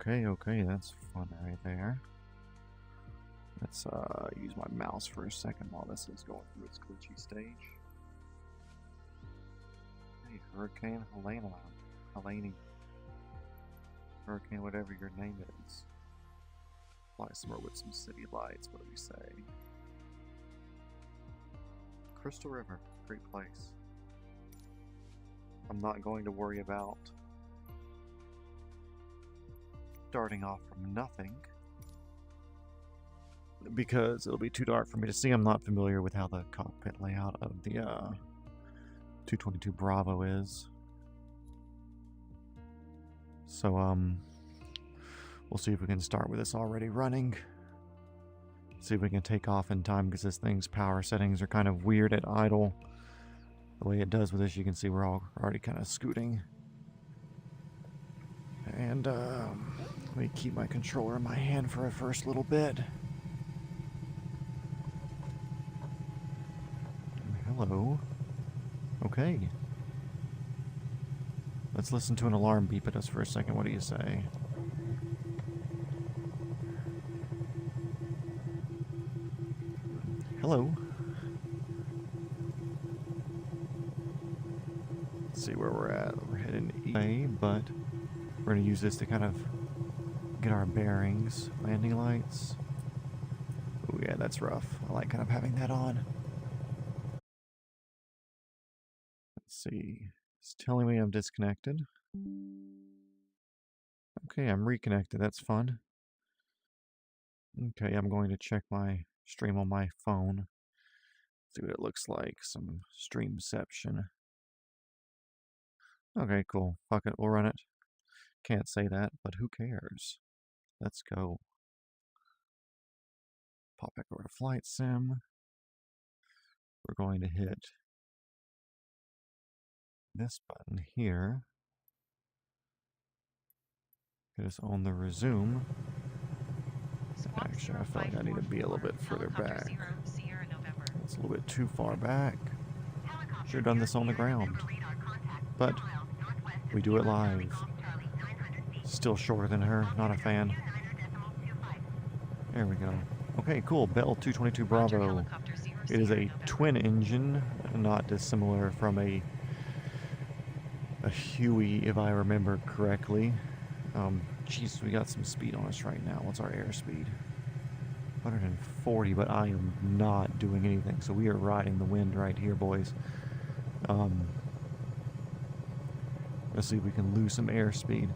Okay, that's fun right there. Let's use my mouse for a second while this is going through its glitchy stage. Hey, Hurricane Helene. Hurricane, whatever your name is. Fly somewhere with some city lights, what do we say? Crystal River, great place. I'm not going to worry about starting off from nothing because it'll be too dark for me to see. I'm not familiar with how the cockpit layout of the 222 Bravo is. So we'll see if we can start with this already running. See if we can take off in time because this thing's power settings are kind of weird at idle. The way it does with this, you can see we're already kind of scooting. And let me keep my controller in my hand for a first little bit. Hello. Okay. Let's listen to an alarm beep at us for a second. What do you say? Hello. Let's see where we're at. We're heading east, but we're going to use this to kind of get our bearings. Landing lights. Oh yeah, that's rough. I like kind of having that on. Let's see. It's telling me I'm disconnected. Okay, I'm reconnected. That's fun. Okay, I'm going to check my stream on my phone. See what it looks like. Some streamception. Okay, cool. Fuck it, we'll run it. Can't say that, but who cares? Let's go. Pop back over to Flight Sim. We're going to hit this button here. Get us on the resume. Actually, I feel like I need to be a little bit further back. It's a little bit too far back. Should have done this on the ground. But we do it live. Still shorter than her. Not a fan. There we go. Okay, cool. Bell 222 Bravo. It is a twin engine, not dissimilar from a Huey, if I remember correctly. Jeez, we got some speed on us right now. What's our airspeed? 140, but I am not doing anything. So we are riding the wind right here, boys. Let's see if we can lose some airspeed.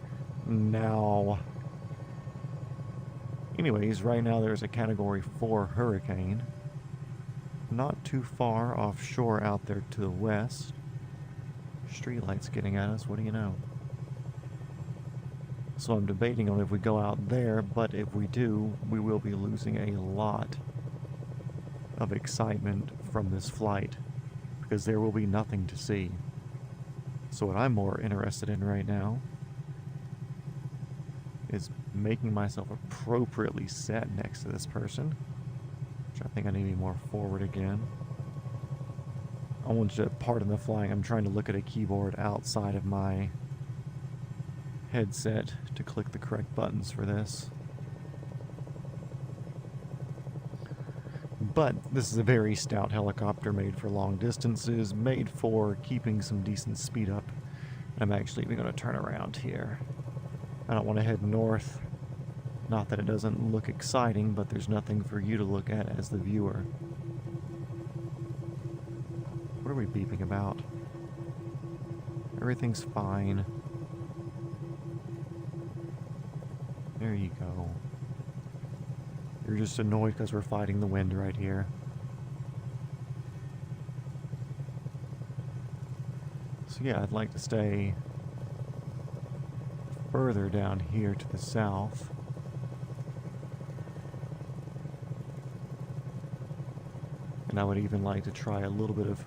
Now. Anyways, right now there's a Category 4 hurricane. Not too far offshore out there to the west. Streetlights getting at us, what do you know? So I'm debating on if we go out there, but if we do, we will be losing a lot of excitement from this flight because there will be nothing to see. So what I'm more interested in right now is making myself appropriately set next to this person, which I think I need to be more forward again. I want you to pardon the flying. I'm trying to look at a keyboard outside of my headset to click the correct buttons for this. But this is a very stout helicopter made for long distances, made for keeping some decent speed up. I'm actually even going to turn around here. I don't want to head north. Not that it doesn't look exciting, but there's nothing for you to look at as the viewer. What are we beeping about? Everything's fine. There you go. You're just annoyed because we're fighting the wind right here. So yeah, I'd like to stay further down here to the south. And I would even like to try a little bit of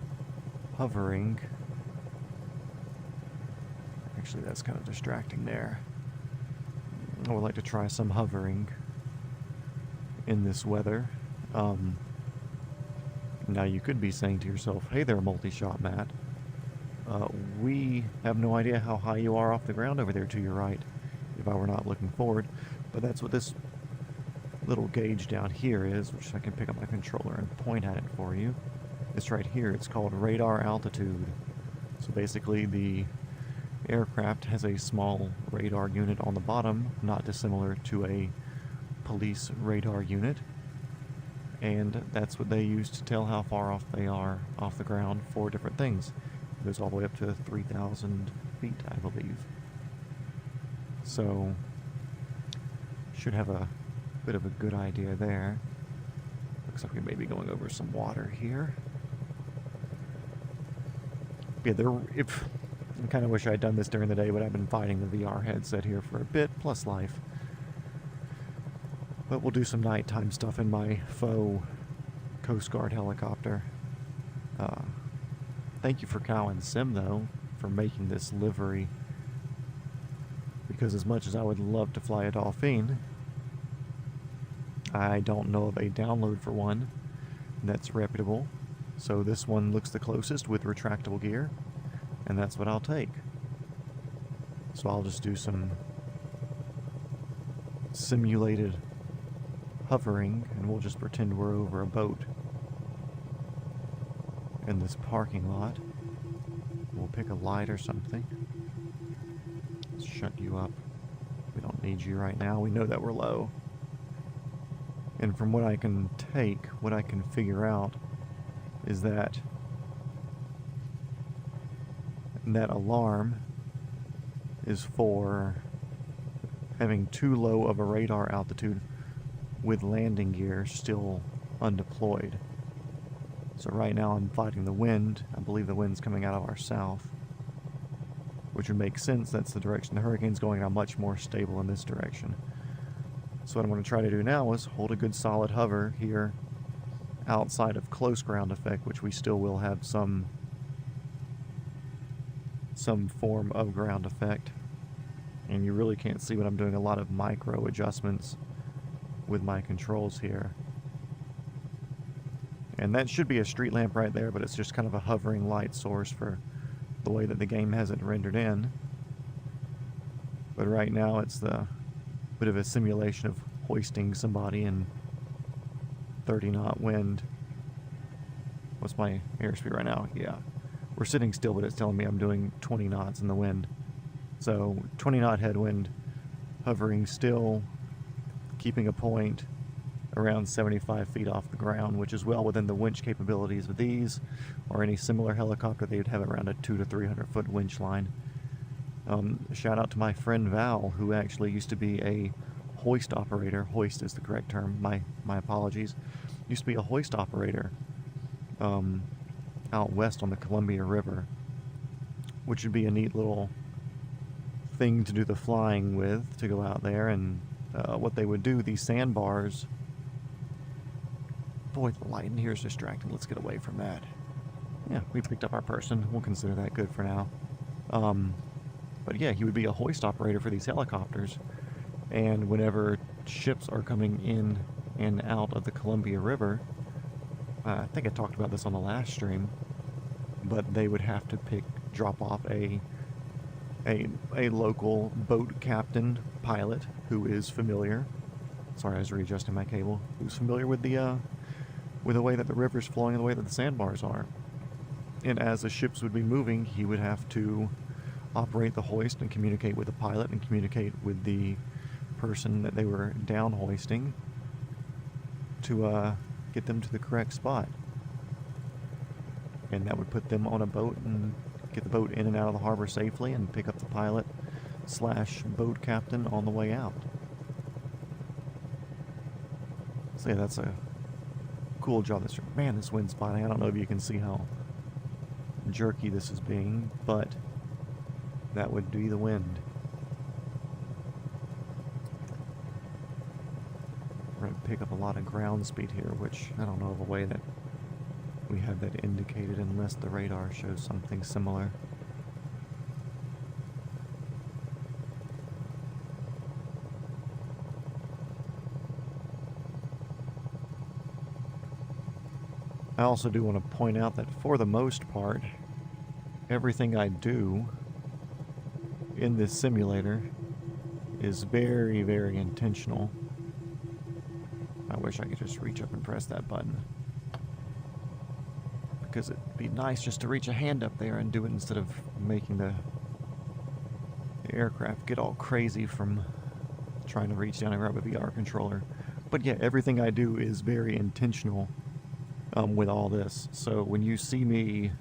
hovering. Actually, that's kind of distracting there. I would like to try some hovering in this weather. Now you could be saying to yourself, hey there, multi-shot Matt. We have no idea how high you are off the ground over there to your right. if I were not looking forward. But that's what this little gauge down here is, which I can pick up my controller and point at it for you. This right here, it's called radar altitude. So basically the aircraft has a small radar unit on the bottom, not dissimilar to a police radar unit. And that's what they use to tell how far off they are off the ground for different things. It goes all the way up to 3,000 feet, I believe. So, should have a bit of a good idea there. Looks like we may be going over some water here. Yeah, I kind of wish I had done this during the day, but I've been fighting the VR headset here for a bit, plus life. But we'll do some nighttime stuff in my faux Coast Guard helicopter. Thank you for Cowan Sim, though, for making this livery. Because as much as I would love to fly a Dolphin, I don't know of a download for one that's reputable. So this one looks the closest with retractable gear, and that's what I'll take. So I'll just do some simulated hovering, and we'll just pretend we're over a boat in this parking lot. We'll pick a light or something. Let's shut you up. We don't need you right now. We know that we're low. And from what I can figure out is that that alarm is for having too low of a radar altitude with landing gear still undeployed. So right now I'm fighting the wind. I believe the wind's coming out of our south, which would make sense. That's the direction the hurricane's going. I'm much more stable in this direction. So what I'm going to try to do now is hold a good solid hover here outside of close ground effect, which we still will have some form of ground effect. And you really can't see what I'm doing. A lot of micro adjustments with my controls here. And that should be a street lamp right there, but it's just kind of a hovering light source for the way that the game has it rendered in. But right now it's the bit of a simulation of hoisting somebody in 30-knot wind. What's my airspeed right now? Yeah. We're sitting still, but it's telling me I'm doing 20 knots in the wind. So 20-knot headwind, hovering still, keeping a point around 75 feet off the ground, which is well within the winch capabilities of these or any similar helicopter. They would have around a 200 to 300 foot winch line. Shout out to my friend Val, who actually used to be a hoist operator. Hoist is the correct term. My apologies. Used to be a hoist operator out west on the Columbia River, which would be a neat little thing to do the flying with, to go out there. And what they would do, these sandbars. Boy, the light in here is distracting. Let's get away from that. Yeah, we picked up our person. We'll consider that good for now. But yeah, he would be a hoist operator for these helicopters. And whenever ships are coming in and out of the Columbia River, I think I talked about this on the last stream, but they would have to drop off a local boat captain pilot who is familiar. Sorry, I was readjusting my cable. Who's familiar with the way that the river's flowing and the way that the sandbars are. And as the ships would be moving, he would have to operate the hoist and communicate with the pilot and communicate with the person that they were down hoisting to get them to the correct spot. And that would put them on a boat and get the boat in and out of the harbor safely and pick up the pilot / boat captain on the way out. So yeah, that's a cool job. Man, this wind's fighting. I don't know if you can see how jerky this is being, but that would be the wind. We're going to pick up a lot of ground speed here, which I don't know of a way that we have that indicated unless the radar shows something similar. I also do want to point out that for the most part, everything I do in this simulator is very, very intentional. I wish I could just reach up and press that button. Because it'd be nice just to reach a hand up there and do it instead of making the aircraft get all crazy from trying to reach down and grab a VR controller. But yeah, everything I do is very intentional with all this. So when you see me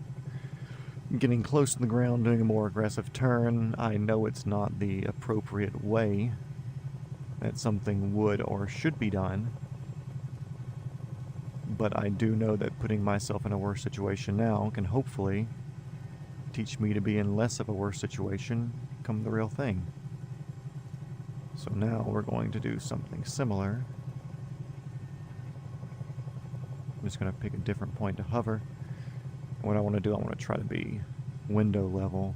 getting close to the ground, doing a more aggressive turn, I know it's not the appropriate way that something would or should be done. But I do know that putting myself in a worse situation now can hopefully teach me to be in less of a worse situation come the real thing. So now we're going to do something similar. I'm just going to pick a different point to hover. What I want to do, I want to try to be window level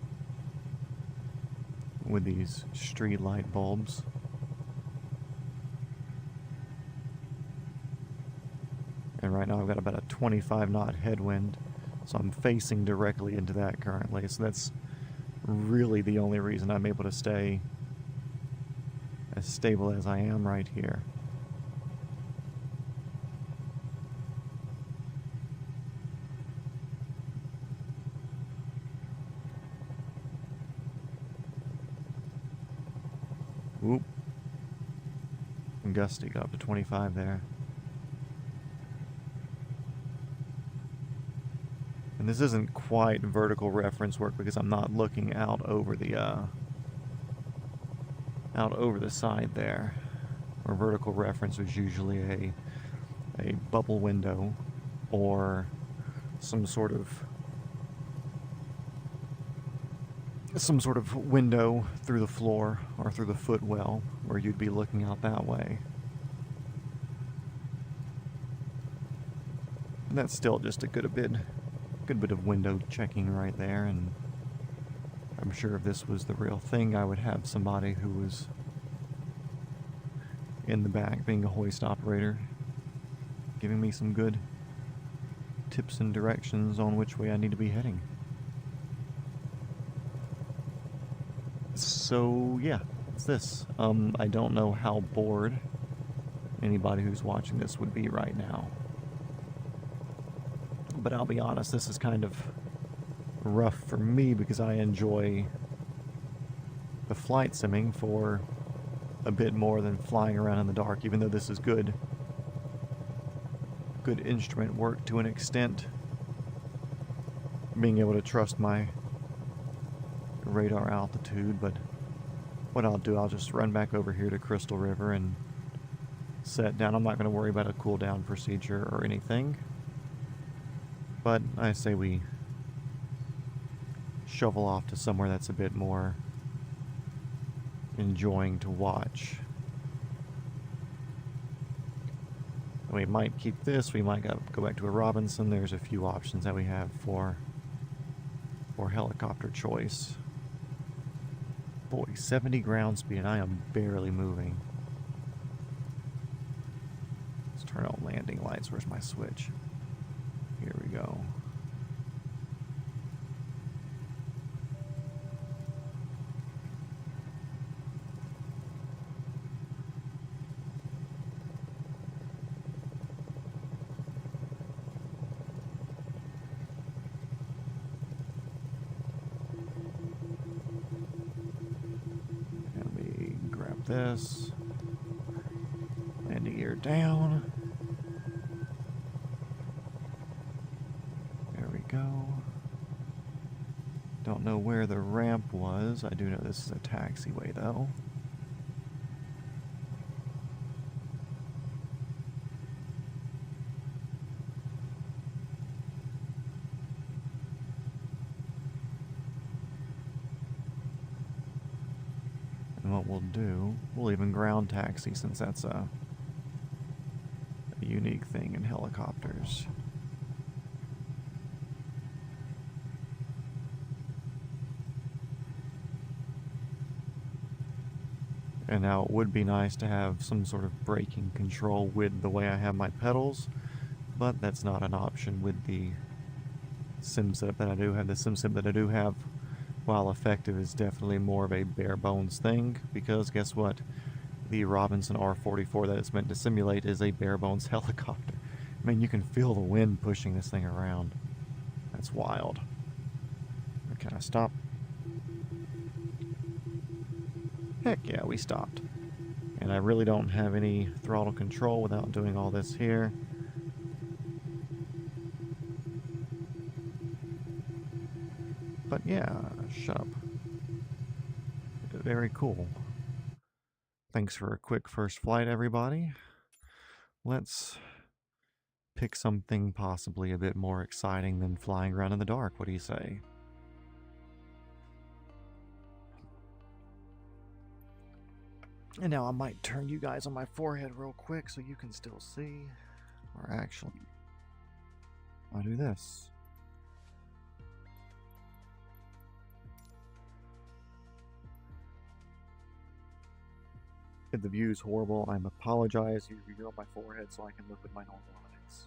with these street light bulbs. And right now I've got about a 25 knot headwind, so I'm facing directly into that currently. So that's really the only reason I'm able to stay as stable as I am right here. Oop. Gusty got up to 25 there. And this isn't quite vertical reference work because I'm not looking out over the side there. Where vertical reference is usually a bubble window or some sort of window through the floor or through the footwell where you'd be looking out that way. And that's still just a good bit of window checking right there, and I'm sure if this was the real thing, I would have somebody who was in the back being a hoist operator giving me some good tips and directions on which way I need to be heading. So yeah, it's this. I don't know how bored anybody who's watching this would be right now. But I'll be honest, this is kind of rough for me because I enjoy the flight simming for a bit more than flying around in the dark, even though this is good instrument work to an extent. Being able to trust my radar altitude, but what I'll do, I'll just run back over here to Crystal River and set down. I'm not going to worry about a cool down procedure or anything. But I say we shovel off to somewhere that's a bit more enjoying to watch. We might keep this, we might go back to a Robinson. There's a few options that we have for helicopter choice. Boy, 70 ground speed and I am barely moving. Let's turn on landing lights. Where's my switch? Here we go. Let me grab this. Landing gear down. Don't know where the ramp was. I do know this is a taxiway, though. And what we'll do, we'll even ground taxi since that's a unique thing in helicopters. And now it would be nice to have some sort of braking control with the way I have my pedals, but that's not an option with the sim setup that I do have. The sim setup that I do have while effective, is definitely more of a bare bones thing, because guess what? The Robinson R-44 that it's meant to simulate is a bare bones helicopter. I mean, you can feel the wind pushing this thing around. That's wild. Can I stop? Heck yeah, we stopped. And I really don't have any throttle control without doing all this here. But yeah, shut up. Very cool. Thanks for a quick first flight, everybody. Let's pick something possibly a bit more exciting than flying around in the dark. What do you say? And now I might turn you guys on my forehead real quick so you can still see. Or actually, I'll do this. If the view is horrible, I apologize. You're on my forehead so I can look with my normal eyes.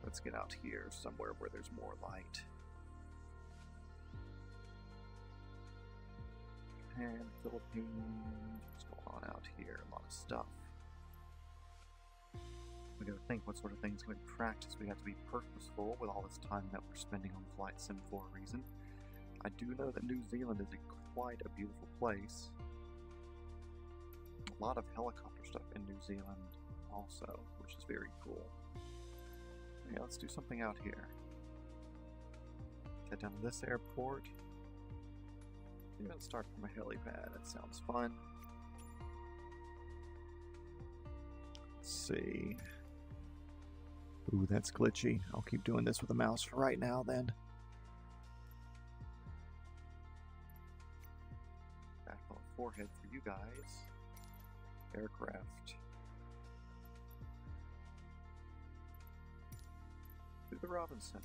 Let's get out here somewhere where there's more light. And Philippines, what's going on out here? A lot of stuff. We gotta think what sort of things can we practice. We have to be purposeful with all this time that we're spending on Flight Sim for a reason. I do know that New Zealand is quite a beautiful place. A lot of helicopter stuff in New Zealand also, which is very cool. Yeah, let's do something out here. Head down to this airport. Even start from a helipad, that sounds fun. Let's see. Ooh, that's glitchy. I'll keep doing this with the mouse for right now then. Back on the forehead for you guys. Aircraft. To the Robinson.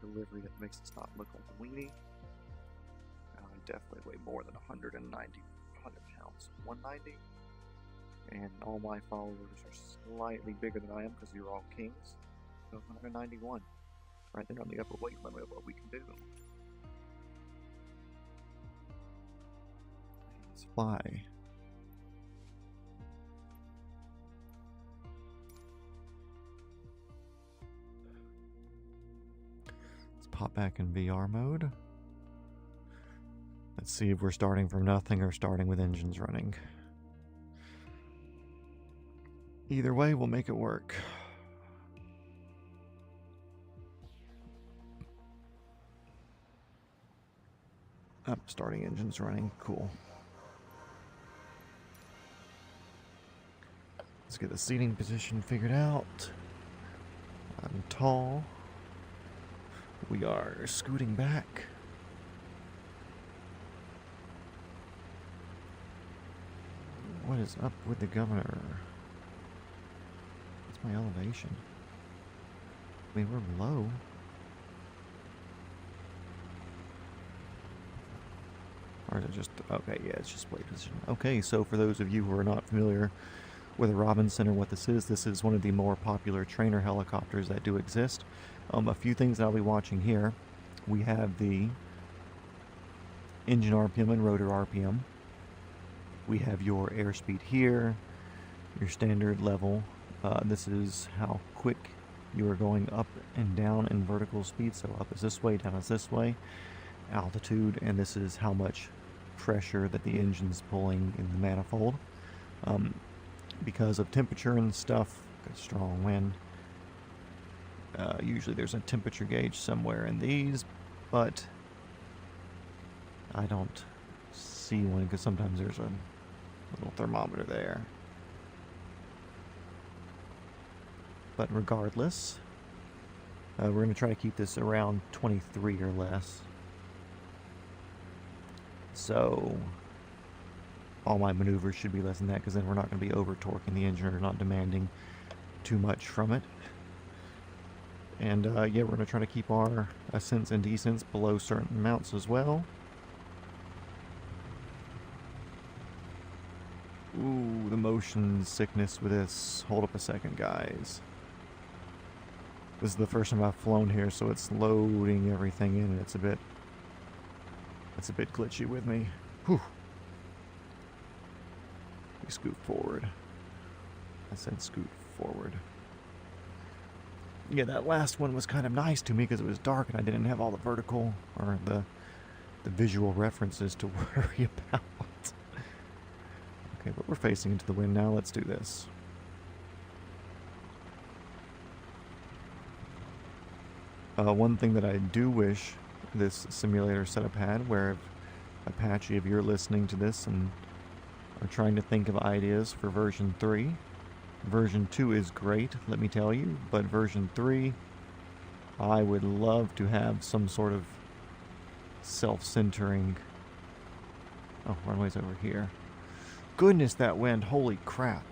Delivery that makes us not look like a weenie. I definitely weigh more than 100 pounds. 190? And all my followers are slightly bigger than I am because you're all kings. So 191. Right there on the upper weight limit of what we can do. Let's fly. Let's pop back in VR mode. Let's see if we're starting from nothing or starting with engines running. Either way, we'll make it work. Starting engines running. Cool. Let's get the seating position figured out. I'm tall. We are scooting back. What is up with the governor? What's my elevation? I mean, we're low. Or is it just... Okay, yeah, it's just weight position. Okay, so for those of you who are not familiar with a Robinson or what this is one of the more popular trainer helicopters that do exist. A few things that I'll be watching here. We have the engine RPM and rotor RPM. We have your airspeed here, your standard level. This is how quick you are going up and down in vertical speed. So up is this way, down is this way. Altitude, and this is how much pressure that the engine's pulling in the manifold. Because of temperature and stuff, strong wind. Usually there's a temperature gauge somewhere in these, but I don't see one because sometimes there's a little thermometer there. But regardless, we're going to try to keep this around 23 or less. So all my maneuvers should be less than that, because then we're not going to be over torquing the engine or not demanding too much from it. And yeah, we're going to try to keep our ascents and descents below certain amounts as well. Ooh, the motion sickness with this. Hold up a second, guys. This is the first time I've flown here, so it's loading everything in, and it's a bit It's a bit glitchy with me. Whew. We scoot forward. I said scoot forward. Yeah, that last one was kind of nice to me because it was dark and I didn't have all the vertical or the visual references to worry about. Okay, but we're facing into the wind now. Let's do this. One thing that I do wish this simulator setup had, where if Apache, if you're listening to this and are trying to think of ideas for version 3, version 2 is great, let me tell you, but version 3, I would love to have some sort of self-centering... Oh, runway's over here. Goodness, that wind, holy crap.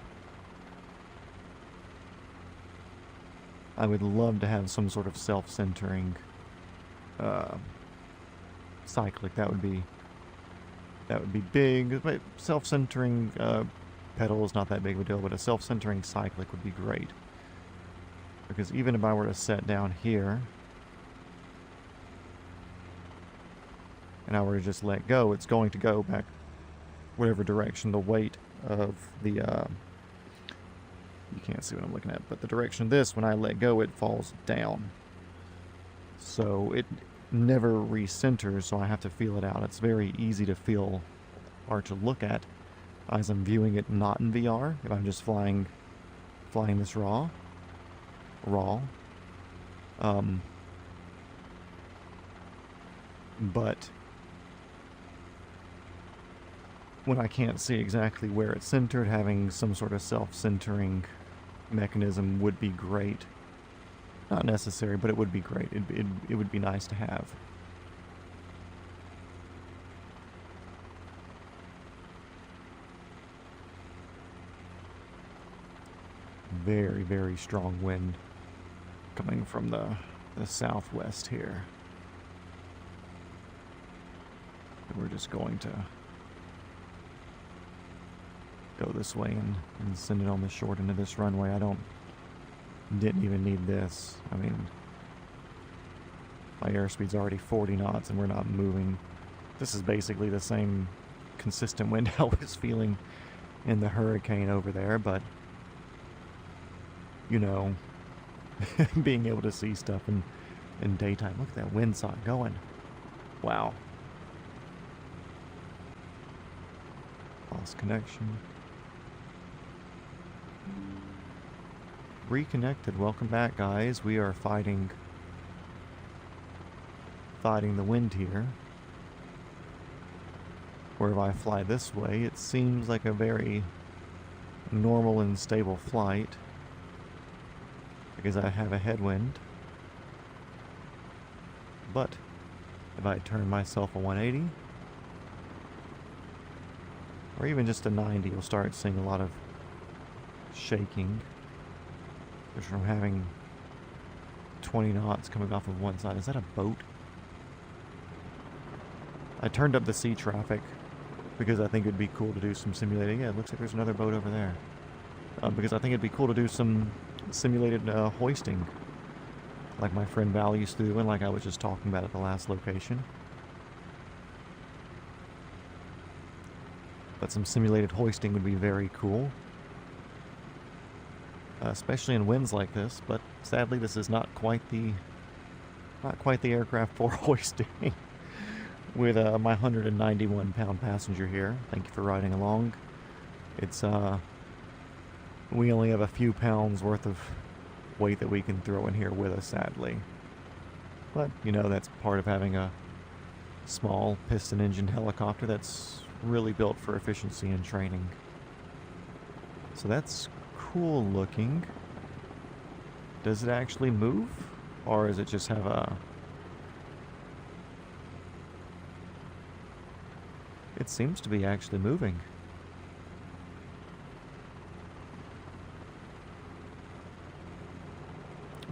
I would love to have some sort of self-centering cyclic. That would be big. Self-centering pedal is not that big of a deal, but a self-centering cyclic would be great. Because even if I were to set down here and I were to just let go, it's going to go back whatever direction the weight of the you can't see what I'm looking at, but the direction of this, when I let go, it falls down. So it never recenters, so I have to feel it out. It's very easy to feel or to look at as I'm viewing it not in VR. If I'm just flying this raw. But when I can't see exactly where it's centered, having some sort of self-centering mechanism would be great. Not necessary, but it would be great. It would be nice to have. Very, very strong wind coming from the southwest here. And we're just going to go this way and send it on the short end of this runway. Didn't even need this. I mean, my airspeed's already 40 knots and we're not moving. This is basically the same consistent wind I was feeling in the hurricane over there, but you know, being able to see stuff in daytime. Look at that windsock going. Wow. Lost connection. Reconnected. Welcome back, guys. We are fighting the wind here. Where if I fly this way, it seems like a very normal and stable flight because I have a headwind. But if I turn myself a 180 or even just a 90, you'll start seeing a lot of shaking just from having 20 knots coming off of one side. Is that a boat? I turned up the sea traffic because I think it'd be cool to do some simulating. Yeah, it looks like there's another boat over there. Because I think it'd be cool to do some simulated hoisting, like my friend Val used to do and like I was just talking about at the last location. But some simulated hoisting would be very cool. Especially in winds like this, but sadly this is not quite the aircraft for hoisting. With my 191-pound passenger here. Thank you for riding along. It's we only have a few pounds worth of weight that we can throw in here with us, sadly. But you know, that's part of having a small piston engine helicopter that's really built for efficiency and training. So that's cool looking. Does it actually move? Or does it just have a... It seems to be actually moving.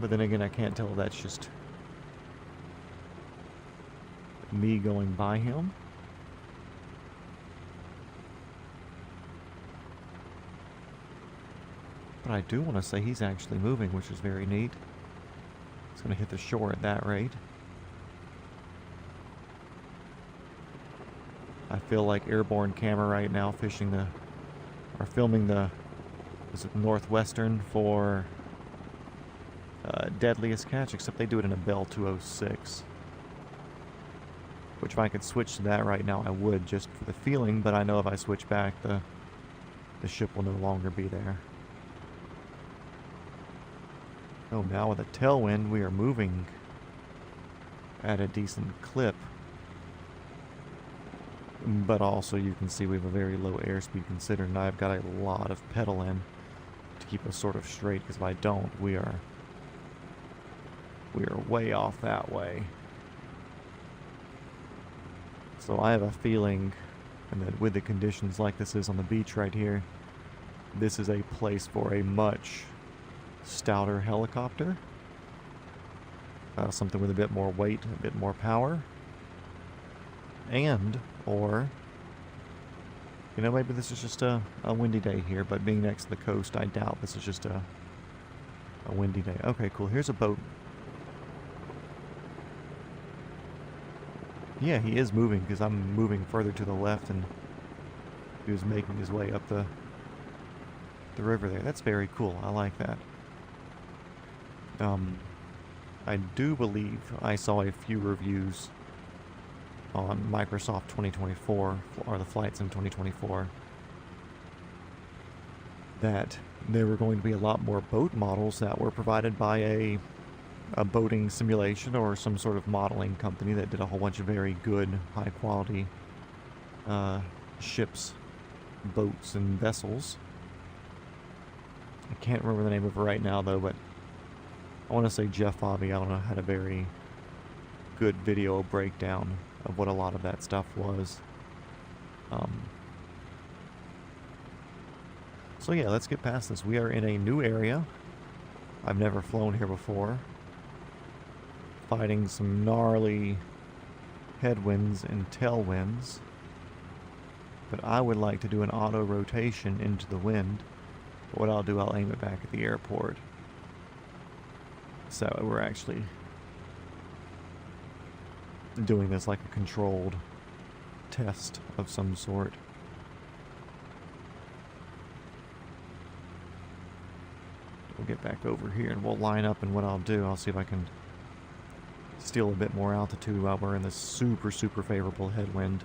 But then again, I can't tell if that's just me going by him. But I do want to say he's actually moving, which is very neat. He's going to hit the shore at that rate. I feel like airborne camera right now filming the, is it Northwestern for Deadliest Catch, except they do it in a Bell 206. Which if I could switch to that right now, I would, just for the feeling, but I know if I switch back, the ship will no longer be there. Oh, now with a tailwind, we are moving at a decent clip. But also, you can see we have a very low airspeed considering I've got a lot of pedal in to keep us sort of straight, because if I don't, we are way off that way. So I have a feeling, and that with the conditions like this is on the beach right here, this is a place for a much stouter helicopter. Something with a bit more weight, a bit more power. And, or, you know, maybe this is just a windy day here, but being next to the coast, I doubt this is just a windy day. Okay, cool. Here's a boat. Yeah, he is moving because I'm moving further to the left and he was making his way up the river there. That's very cool. I like that. I do believe I saw a few reviews on Microsoft 2024, or the Flight Sim 2024, that there were going to be a lot more boat models that were provided by a boating simulation or some sort of modeling company that did a whole bunch of very good, high-quality ships, boats, and vessels. I can't remember the name of it right now, though, but I want to say Jeff Hobby, I don't know, had a very good video breakdown of what a lot of that stuff was. So yeah, let's get past this. We are in a new area. I've never flown here before. Fighting some gnarly headwinds and tailwinds. But I would like to do an auto rotation into the wind. But what I'll do, I'll aim it back at the airport. So we're actually doing this like a controlled test of some sort. We'll get back over here and we'll line up, and what I'll do, I'll see if I can steal a bit more altitude while we're in this super favorable headwind.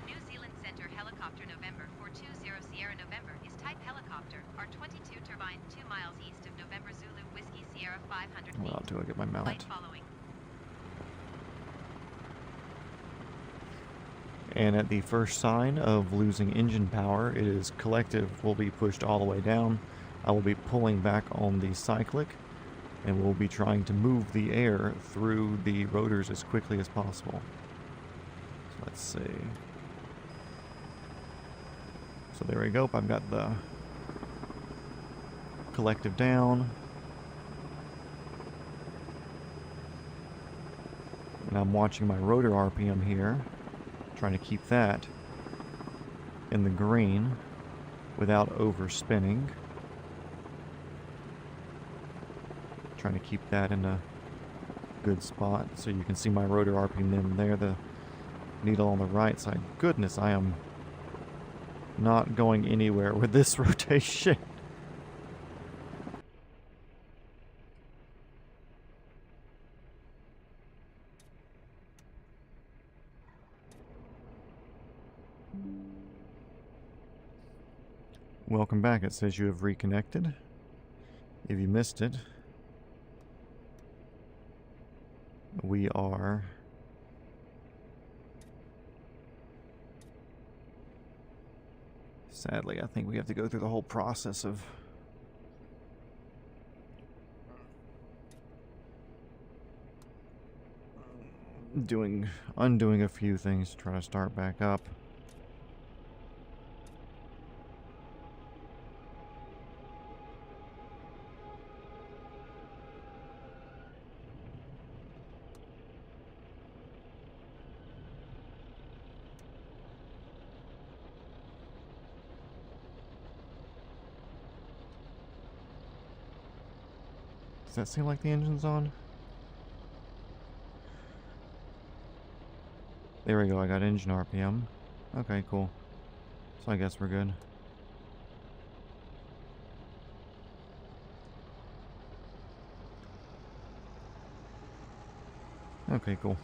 New Zealand Center Helicopter November 420 Sierra November is type helicopter, R22 turbine 2 miles east of November Zulu Whiskey Sierra 500 feet. What I'll do, I'll get my mount. Flight following. And at the first sign of losing engine power, it is collective will be pushed all the way down. I will be pulling back on the cyclic, and we'll be trying to move the air through the rotors as quickly as possible. So let's see. So there we go. I've got the collective down. And I'm watching my rotor RPM here, trying to keep that in the green without overspinning. Trying to keep that in a good spot. So you can see my rotor RPM there, the needle on the right side. Goodness, I am not going anywhere with this rotation. Welcome back. It says you have reconnected. If you missed it, we are sadly, I think we have to go through the whole process of undoing a few things to try to start back up. Does that seem like the engine's on? There we go, I got engine RPM. Okay, cool. So I guess we're good. Okay, cool.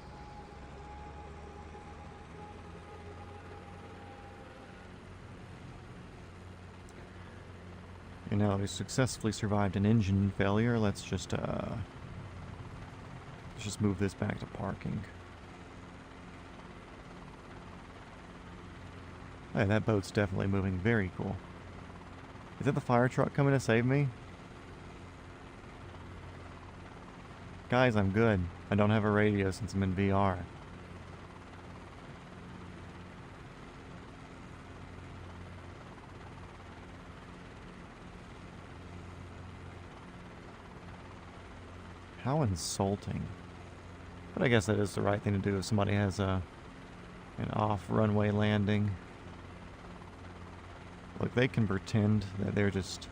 And now that we successfully survived an engine failure, let's just move this back to parking. Hey, that boat's definitely moving. Very cool. Is that the fire truck coming to save me? Guys, I'm good. I don't have a radio since I'm in VR. How insulting. But I guess that is the right thing to do if somebody has an off-runway landing. Look, they can pretend that they're just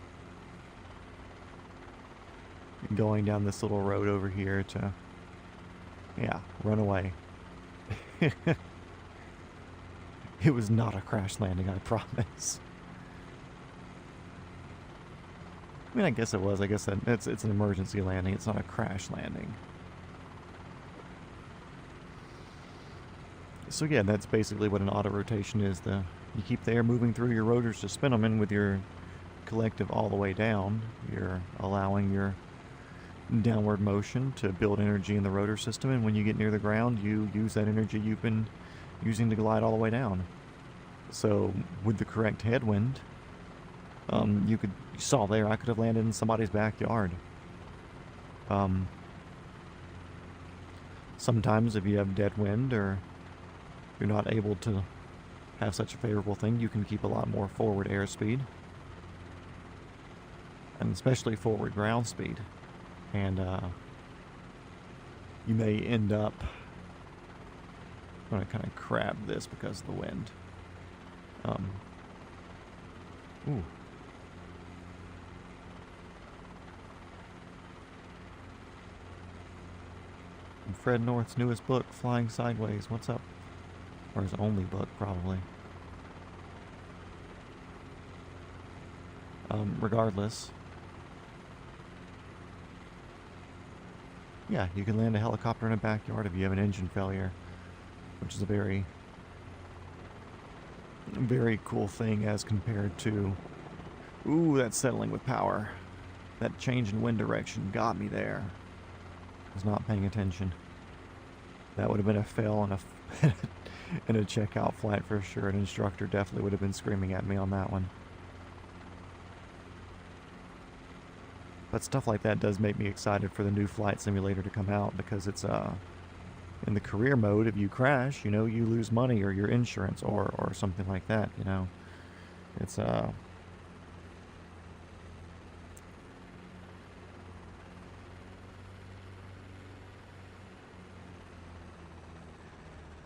going down this little road over here to, yeah, run away. It was not a crash landing, I promise. I mean, I guess it was. I guess that it's an emergency landing. It's not a crash landing. So yeah, that's basically what an auto rotation is. You keep the air moving through your rotors to spin them, and with your collective all the way down, you're allowing your downward motion to build energy in the rotor system, and when you get near the ground, you use that energy you've been using to glide all the way down. So with the correct headwind, you saw there, I could have landed in somebody's backyard. Sometimes if you have dead wind or you're not able to have such a favorable thing, you can keep a lot more forward airspeed, and especially forward ground speed. And you may end up, I'm going to kind of crab this because of the wind. Ooh. Fred North's newest book, Flying Sideways. What's up? Or his only book, probably. Regardless. Yeah, you can land a helicopter in a backyard if you have an engine failure, which is a very, very cool thing as compared to... Ooh, that's settling with power. That change in wind direction got me there. I was not paying attention. That would have been a fail and and a checkout flight for sure. An instructor definitely would have been screaming at me on that one. But stuff like that does make me excited for the new flight simulator to come out, because it's in the career mode, if you crash, you know, you lose money or your insurance or something like that, you know. It's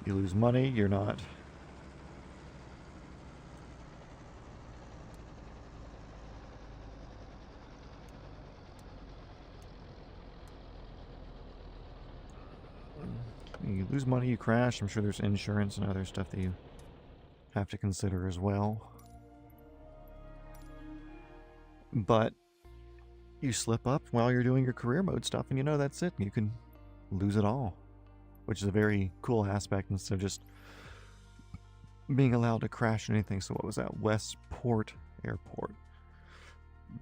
you lose money, you're not... You lose money, you crash. I'm sure there's insurance and other stuff that you have to consider as well. But you slip up while you're doing your career mode stuff, and you know that's it. You can lose it all, which is a very cool aspect instead of just being allowed to crash anything. So what was that? Westport Airport.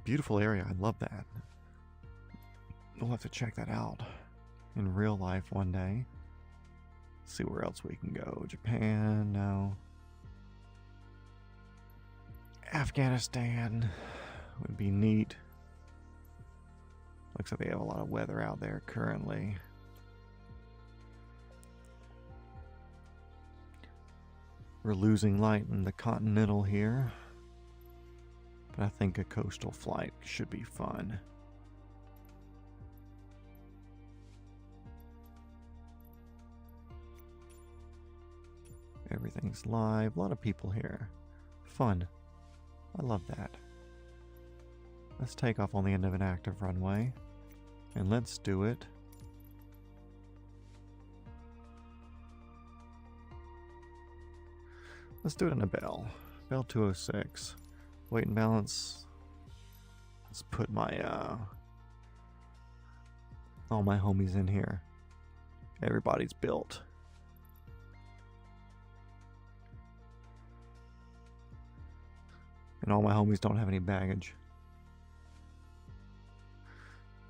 Beautiful area. I love that. We'll have to check that out in real life one day. See where else we can go. Japan, no. Afghanistan would be neat. Looks like they have a lot of weather out there currently. We're losing light in the Continental here, but I think a coastal flight should be fun. Everything's live. A lot of people here. Fun. I love that. Let's take off on the end of an active runway. And let's do it Let's do it in a Bell. Bell 206. Weight and balance. Let's put my all my homies in here. Everybody's built. And all my homies don't have any baggage.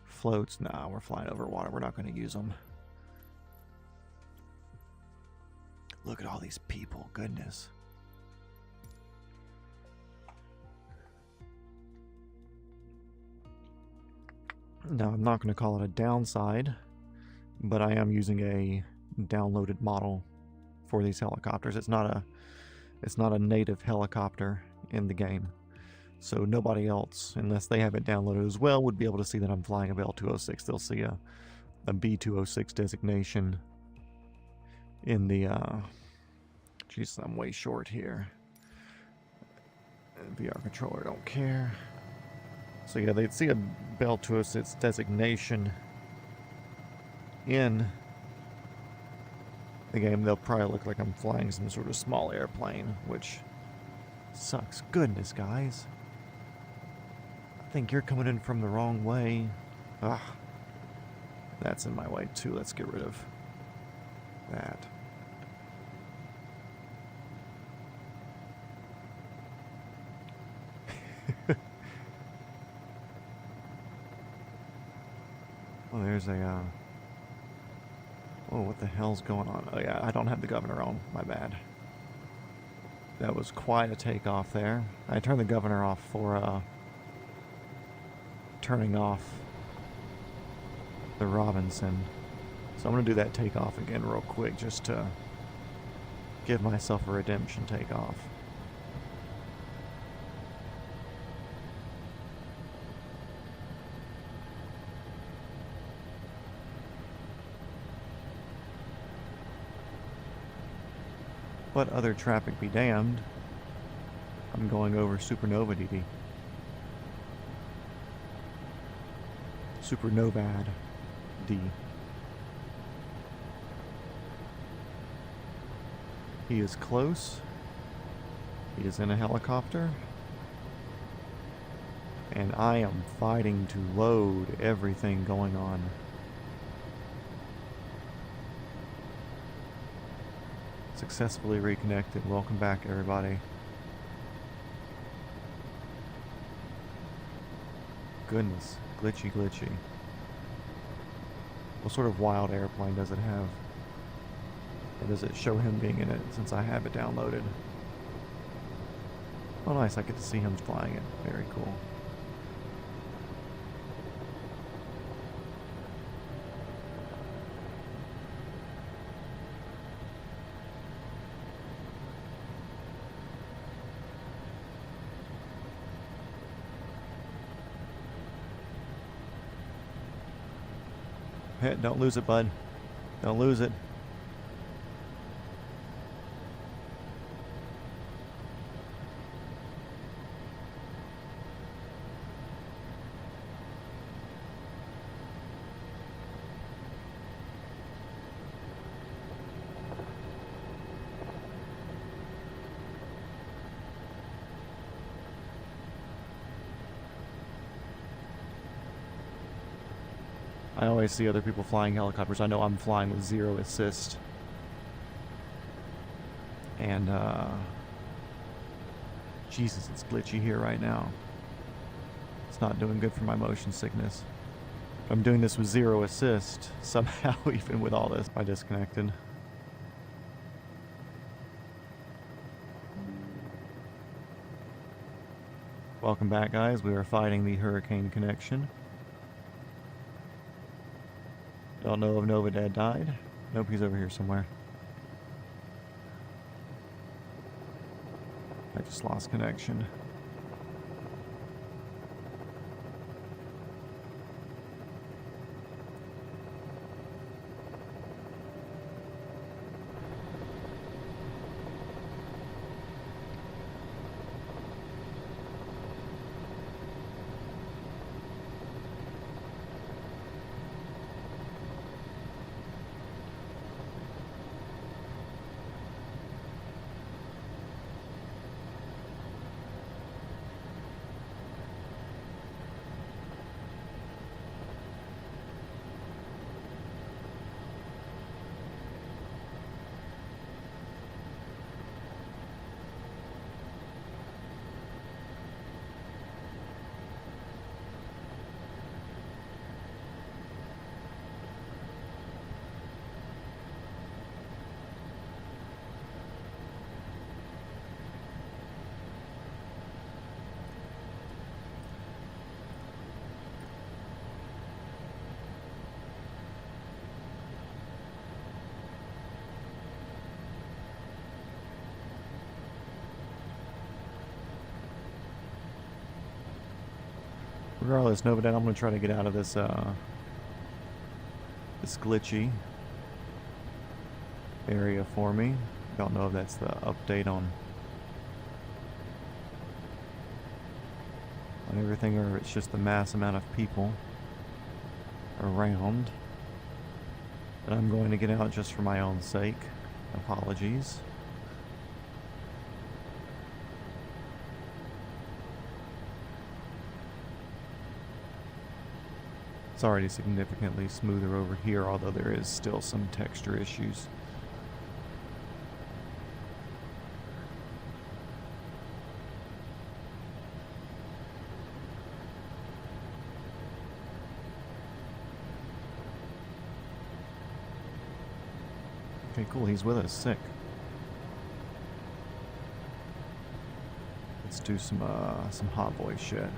Floats, nah, we're flying over water. We're not going to use them. Look at all these people, goodness. Now, I'm not going to call it a downside, but I am using a downloaded model for these helicopters. It's not a native helicopter in the game. So nobody else, unless they have it downloaded as well, would be able to see that I'm flying a Bell 206. They'll see a B206 designation in the, geez, I'm way short here. VR controller, don't care. So yeah, they'd see a Bell 206 designation in the game. They'll probably look like I'm flying some sort of small airplane, which sucks. Goodness, guys. I think you're coming in from the wrong way. Ah, that's in my way too. Let's get rid of that. Oh, there's a, oh, what the hell's going on? Oh yeah, I don't have the governor on. My bad. That was quite a takeoff there. I turned the governor off for, turning off the Robinson. So I'm going to do that takeoff again real quick just to give myself a redemption takeoff. But other traffic be damned, I'm going over Supernova DD. Supernovad D. He is close. He is in a helicopter. And I am fighting to load everything going on. Successfully reconnected. Welcome back, everybody. Goodness. Glitchy, glitchy. What sort of wild airplane does it have? Or does it show him being in it since I have it downloaded? Oh nice, I get to see him flying it. Very cool. Hey, don't lose it, bud. Don't lose it. I always see other people flying helicopters. I know I'm flying with 0 assist. And, Jesus, it's glitchy here right now. It's not doing good for my motion sickness. I'm doing this with 0 assist. Somehow, even with all this, I disconnected. Welcome back, guys. We are fighting the hurricane connection. Don't know if Novidad died. Nope, he's over here somewhere. I just lost connection. Regardless, Novadet, I'm gonna try to get out of this this glitchy area for me. Don't know if that's the update on everything, or it's just the mass amount of people around. But I'm going to get out just for my own sake. Apologies. It's already significantly smoother over here, although there is still some texture issues. Okay, cool, he's with us. Sick. Let's do some hot boy shit.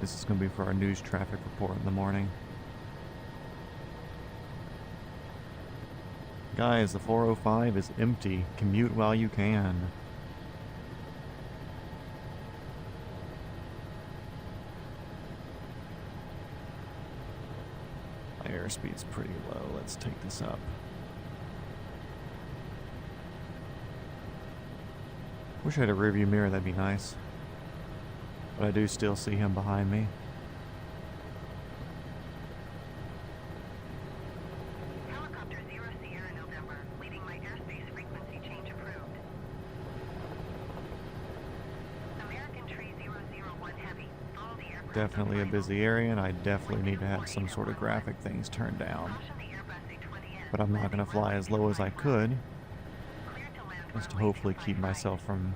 This is going to be for our news traffic report in the morning. Guys, the 405 is empty. Commute while you can. My airspeed's pretty low. Let's take this up. Wish I had a rearview mirror, that'd be nice. But I do still see him behind me. Helicopter 0 Sierra November, leading my airspace frequency change approved. American Tree 001 Heavy, follow the aircraft. Definitely a busy area, and I definitely need to have some sort of graphic things turned down. But I'm not going to fly as low as I could, just to hopefully keep myself from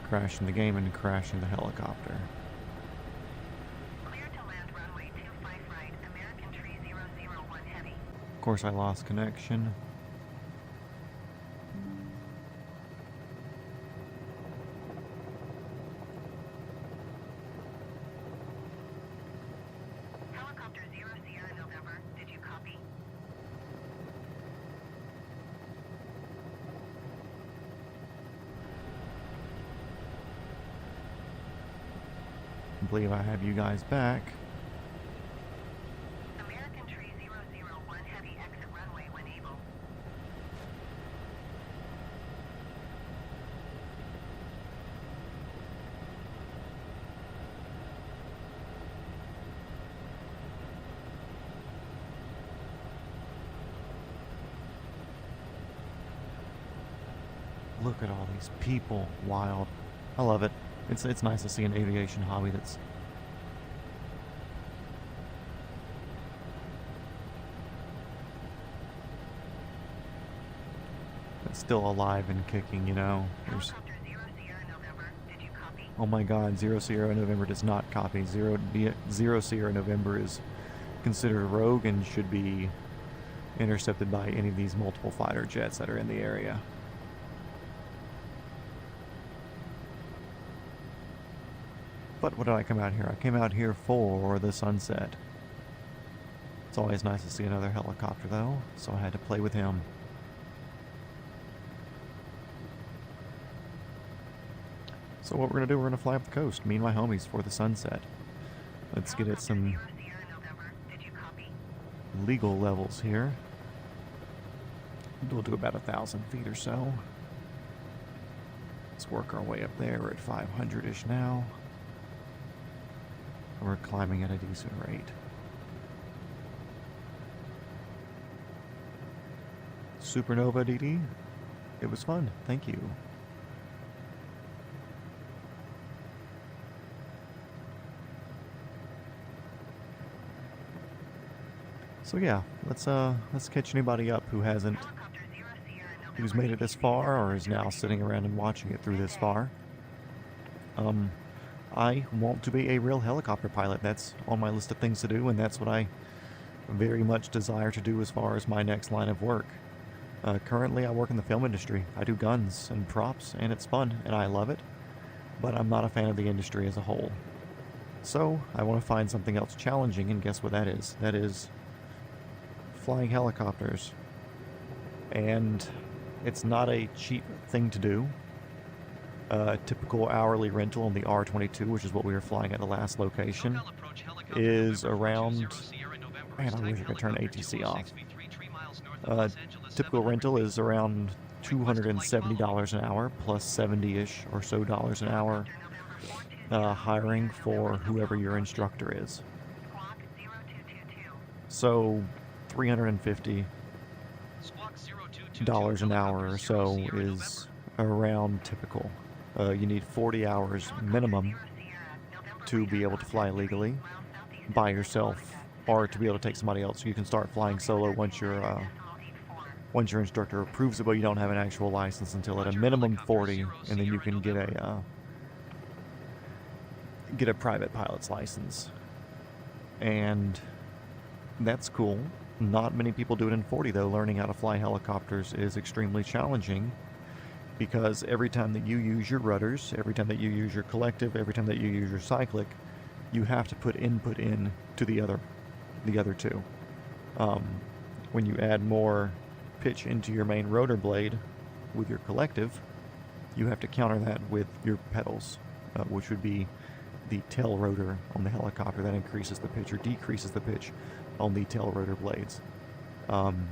crashing the game and crashing the helicopter. Clear to land runway 25 right, American Tree 001 Heavy. Of course, I lost connection. Helicopter 0 Sierra November, did you copy? I believe I have you guys back. American Tree 001 Heavy, exit runway when able. Look at all these people. Wild. I love it. It's nice to see an aviation hobby that's still alive and kicking, you know. There's, Helicopter 0 Sierra November, did you copy? oh my god, 0 Sierra November does not copy. 0 Sierra November is considered rogue and should be intercepted by any of these multiple fighter jets that are in the area. But what did I come out here? I came out here for the sunset. It's always nice to see another helicopter though, so I had to play with him. So what we're going to do, we're going to fly up the coast, me and my homies, for the sunset. Let's get at some Helicopter 0 Sierra November, did you copy? legal levels here. We'll do about 1,000 feet or so. Let's work our way up there. We're at 500-ish now. We're climbing at a decent rate. Supernova DD, it was fun. Thank you. So yeah, let's catch anybody up who hasn't, Helicopter 0 Sierra November, who's made it this far or is now sitting around and watching it through this far. I want to be a real helicopter pilot. That's on my list of things to do, and that's what I very much desire to do as far as my next line of work. Currently, I work in the film industry. I do guns and props, and it's fun, and I love it, but I'm not a fan of the industry as a whole. So, I want to find something else challenging, and guess what that is? That is flying helicopters. And it's not a cheap thing to do. A typical hourly rental on the R-22, which is what we were flying at the last location, is around... Man, I wish I could turn ATC off. Typical rental is around $270 an hour, plus 70-ish or so dollars an hour, hiring for whoever your instructor is. So $350 an hour or so is around typical. You need 40 hours minimum to be able to fly legally by yourself, or to be able to take somebody else. So you can start flying solo once your instructor approves it, but you don't have an actual license until at a minimum 40, and then you can get a private pilot's license. And that's cool. Not many people do it in 40, though. Learning how to fly helicopters is extremely challenging, because every time that you use your rudders, every time that you use your collective, every time that you use your cyclic, you have to put input in to the other two. When you add more pitch into your main rotor blade with your collective, you have to counter that with your pedals, which would be the tail rotor on the helicopter. That increases the pitch or decreases the pitch on the tail rotor blades. And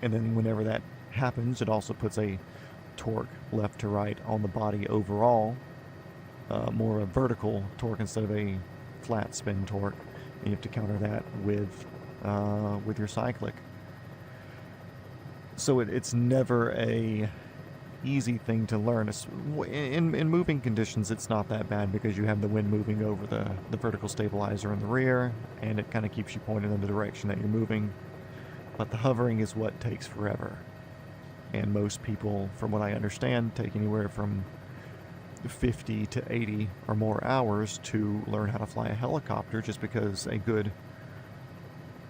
then whenever that happens, it also puts a torque left to right on the body overall, more a vertical torque instead of a flat spin torque. And you have to counter that with your cyclic. So it's never a easy thing to learn. In moving conditions, it's not that bad because you have the wind moving over the vertical stabilizer in the rear, and it kind of keeps you pointed in the direction that you're moving. But the hovering is what takes forever. And most people, from what I understand, take anywhere from 50 to 80 or more hours to learn how to fly a helicopter, just because a good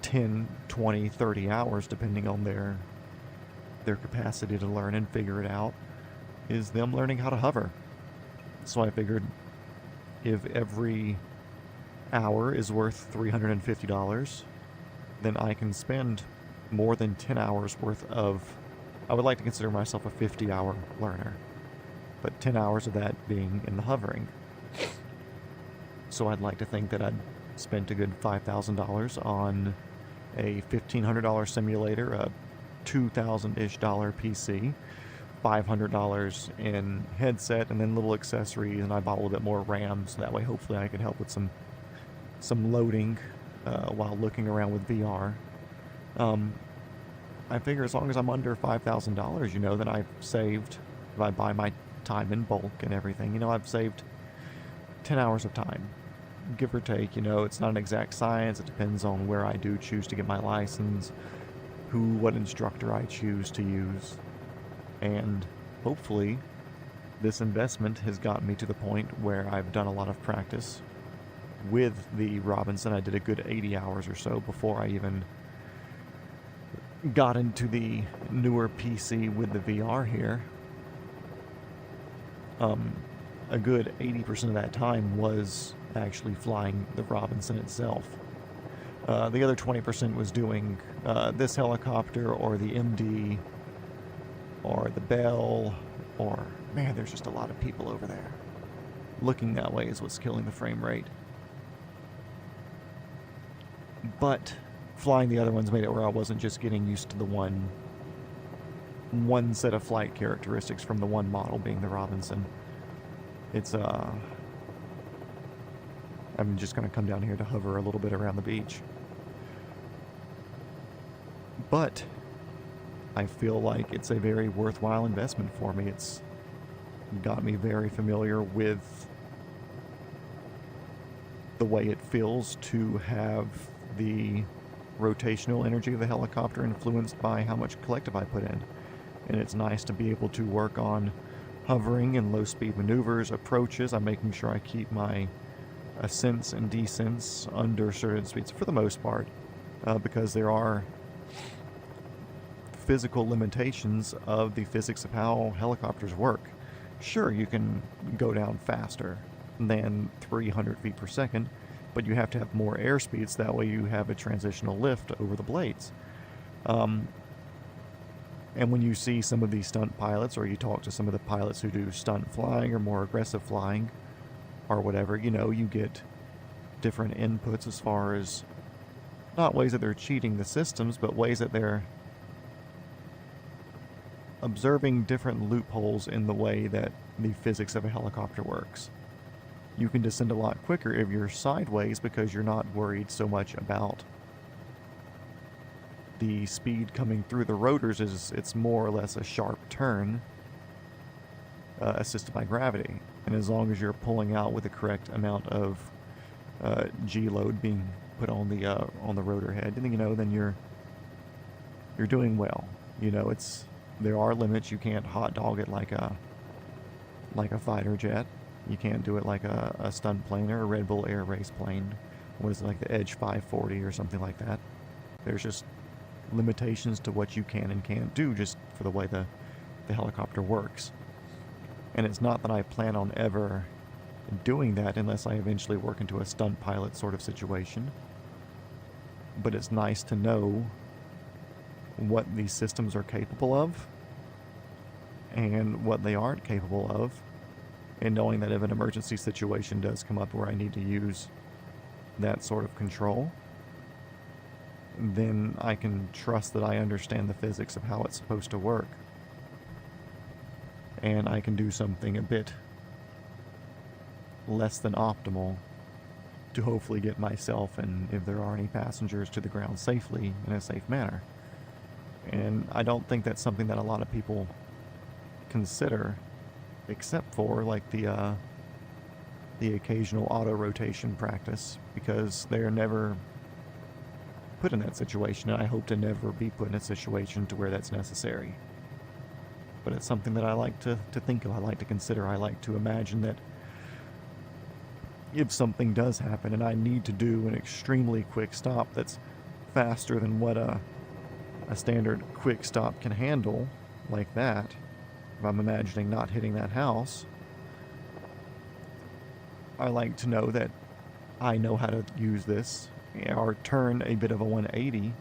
10, 20, 30 hours, depending on their capacity to learn and figure it out, is them learning how to hover. So I figured if every hour is worth $350, then I can spend more than 10 hours worth of... I would like to consider myself a 50-hour learner, but 10 hours of that being in the hovering. So I'd like to think that I'd spent a good $5,000 on a $1,500 simulator, a $2,000-ish PC, $500 in headset, and then little accessories, and I bought a little bit more RAM, so that way hopefully I could help with some loading while looking around with VR. I figure as long as I'm under $5,000, then I've saved, if I buy my time in bulk and everything, I've saved 10 hours of time, give or take. It's not an exact science. It depends on where I do choose to get my license, what instructor I choose to use, and hopefully this investment has gotten me to the point where I've done a lot of practice with the Robinson. I did a good 80 hours or so before I even got into the newer PC with the VR here. A good 80% of that time was actually flying the Robinson itself. The other 20% was doing this helicopter or the MD or the Bell, or, man, there's just a lot of people over there. Looking that way is what's killing the frame rate. But flying the other ones made it where I wasn't just getting used to the one set of flight characteristics from the one model being the Robinson. It's I'm just going to come down here to hover a little bit around the beach. But I feel like it's a very worthwhile investment for me. It's got me very familiar with the way it feels to have the rotational energy of the helicopter influenced by how much collective I put in. And it's nice to be able to work on hovering and low speed maneuvers, approaches. I'm making sure I keep my ascents and descents under certain speeds for the most part, because there are physical limitations of the physics of how helicopters work. Sure, you can go down faster than 300 feet per second, but you have to have more airspeed, so that way you have a transitional lift over the blades. And when you see some of these stunt pilots, or you talk to some of the pilots who do stunt flying or more aggressive flying or whatever, you know, you get different inputs as far as not ways that they're cheating the systems, but ways that they're observing different loopholes in the way that the physics of a helicopter works. You can descend a lot quicker if you're sideways because you're not worried so much about the speed coming through the rotors. It's more or less a sharp turn assisted by gravity. And as long as you're pulling out with the correct amount of G load being put on the rotor head, and you know, then you're doing well. You know, there are limits. You can't hot dog it like a fighter jet. You can't do it like a stunt plane or a Red Bull Air Race plane. What is it, like the Edge 540 or something like that? There's just limitations to what you can and can't do just for the way the helicopter works. And it's not that I plan on ever doing that unless I eventually work into a stunt pilot sort of situation. But it's nice to know what these systems are capable of and what they aren't capable of, and knowing that if an emergency situation does come up where I need to use that sort of control, then I can trust that I understand the physics of how it's supposed to work. And I can do something a bit less than optimal to hopefully get myself and, if there are any passengers, to the ground safely in a safe manner. And I don't think that's something that a lot of people consider, except for like the occasional auto rotation practice, because they're never put in that situation, and I hope to never be put in a situation to where that's necessary. But it's something that I like to think of, I like to consider, I like to imagine that if something does happen and I need to do an extremely quick stop that's faster than what a standard quick stop can handle, like that, if I'm imagining not hitting that house, I like to know that I know how to use this, or turn a bit of a 180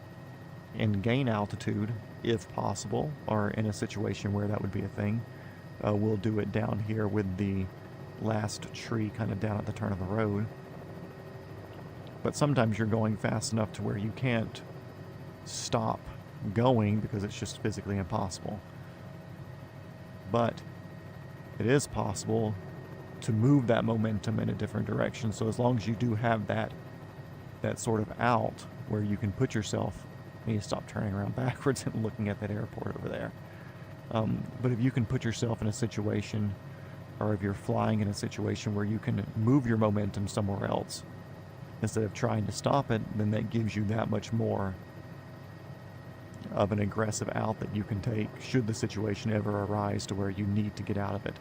and gain altitude if possible, or in a situation where that would be a thing. We'll do it down here with the last tree kind of down at the turn of the road. But sometimes you're going fast enough to where you can't stop going because it's just physically impossible. But it is possible to move that momentum in a different direction. So as long as you do have that sort of out where you can put yourself, I need to stop turning around backwards and looking at that airport over there. But if you can put yourself in a situation, or if you're flying in a situation where you can move your momentum somewhere else instead of trying to stop it, then that gives you that much more of an aggressive out that you can take should the situation ever arise to where you need to get out of it.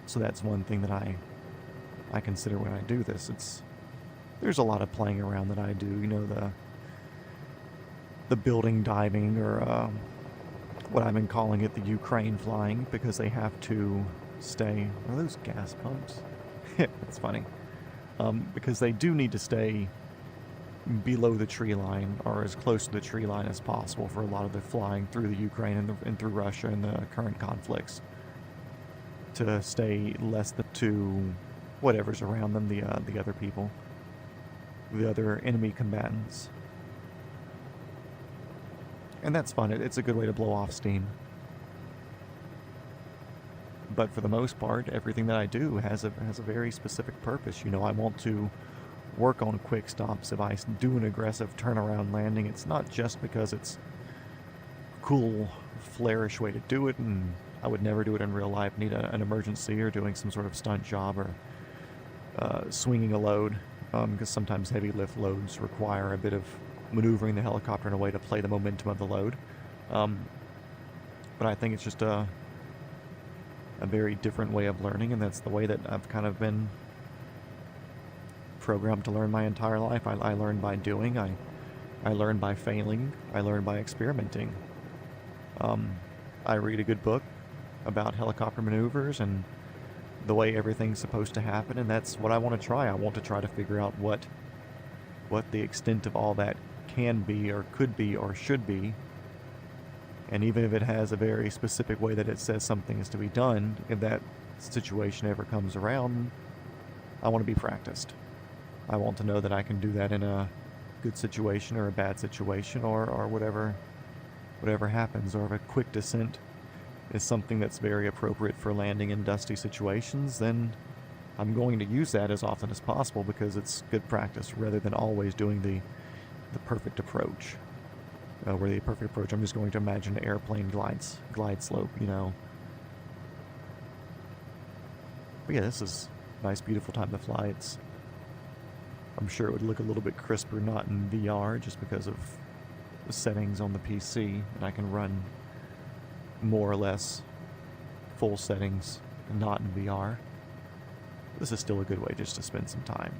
So that's one thing that I consider when I do this. There's a lot of playing around that I do, you know, the building diving, or what I've been calling it, the Ukraine flying, because they have to stay. Are those gas pumps? That's funny. Because they do need to stay below the tree line, or as close to the tree line as possible, for a lot of the flying through the Ukraine and through Russia and the current conflicts, to stay less than to whatever's around them, the other people, the other enemy combatants. And that's fun. It's a good way to blow off steam. But for the most part, everything that I do has a very specific purpose. You know, I want to work on quick stops. If I do an aggressive turnaround landing, it's not just because it's a cool, flourish way to do it, and I would never do it in real life. Need an emergency or doing some sort of stunt job, or swinging a load, because sometimes heavy lift loads require a bit of maneuvering the helicopter in a way to play the momentum of the load. But I think it's just a very different way of learning, and that's the way that I've kind of been programmed to learn my entire life. I learn by doing. I learn by failing. I learn by experimenting. I read a good book about helicopter maneuvers and the way everything's supposed to happen, and that's what I want to try. I want to try to figure out what the extent of all that can be or could be or should be. And even if it has a very specific way that it says something is to be done, if that situation ever comes around, I want to be practiced. I want to know that I can do that in a good situation or a bad situation or whatever happens, or if a quick descent is something that's very appropriate for landing in dusty situations, then I'm going to use that as often as possible because it's good practice rather than always doing the perfect approach. Where the perfect approach, I'm just going to imagine an airplane glide slope, you know. But yeah, this is a nice, beautiful time to fly. I'm sure it would look a little bit crisper not in VR just because of the settings on the PC, and I can run more or less full settings and not in VR. This is still a good way just to spend some time,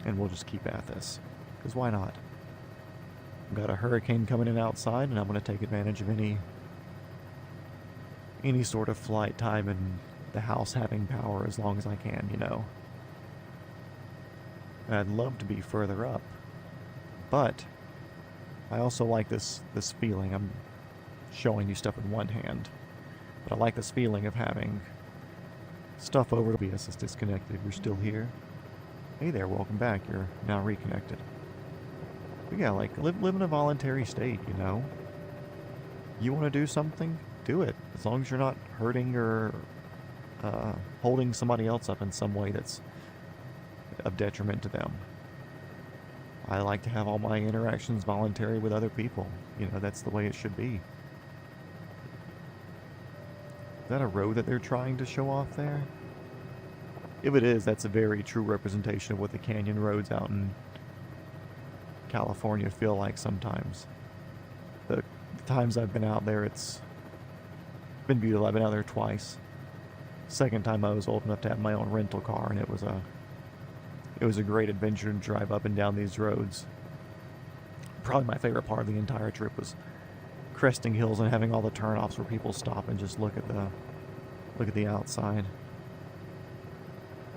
and we'll just keep at this, because why not? I've got a hurricane coming in outside, and I'm going to take advantage of any sort of flight time and the house having power as long as I can, you know. And I'd love to be further up, but I also like this feeling. I'm showing you stuff in one hand, but I like this feeling of having stuff over. OBS is disconnected. You're still here. Hey there, welcome back. You're now reconnected. But yeah, like live in a voluntary state, you know. You want to do something, do it. As long as you're not hurting or holding somebody else up in some way that's of detriment to them. I like to have all my interactions voluntary with other people. You know, that's the way it should be. Is that a road that they're trying to show off there? If it is, that's a very true representation of what the canyon roads out in California feel like sometimes. The times I've been out there, it's been beautiful. I've been out there twice. Second time I was old enough to have my own rental car, and it was a great adventure to drive up and down these roads. Probably my favorite part of the entire trip was cresting hills and having all the turnoffs where people stop and just look at the outside.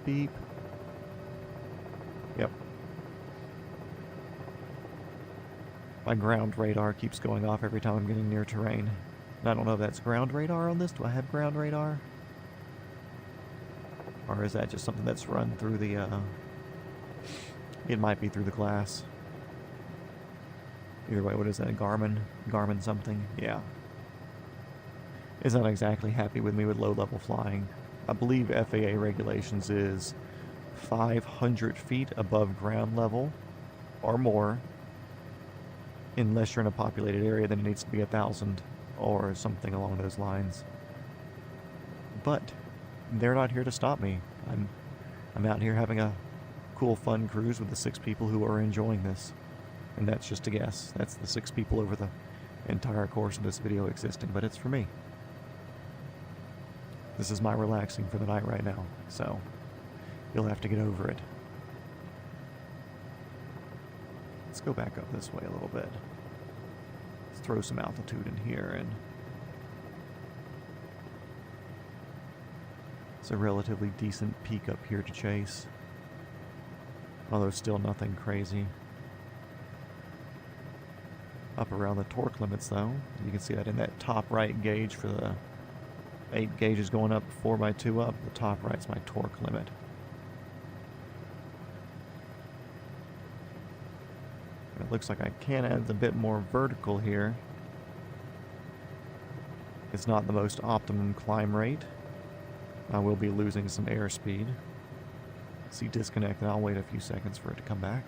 Beep. Yep. My ground radar keeps going off every time I'm getting near terrain. And I don't know if that's ground radar on this. Do I have ground radar? Or is that just something that's run through the, it might be through the glass. Either way, what is that, a Garmin something? Yeah. Is not exactly happy with me with low-level flying. I believe FAA regulations is 500 feet above ground level or more. Unless you're in a populated area, then it needs to be 1,000 or something along those lines. But they're not here to stop me. I'm out here having a cool, fun cruise with the 6 people who are enjoying this. And that's just a guess. That's the 6 people over the entire course of this video existing, but it's for me. This is my relaxing for the night right now, so you'll have to get over it. Let's go back up this way a little bit. Let's throw some altitude in here, and it's a relatively decent peak up here to chase. Although still nothing crazy. Up around the torque limits though. You can see that in that top right gauge for the 8 gauges going up 4x2 up. The top right's my torque limit. And it looks like I can add a bit more vertical here. It's not the most optimum climb rate. I will be losing some airspeed. See disconnect, and I'll wait a few seconds for it to come back.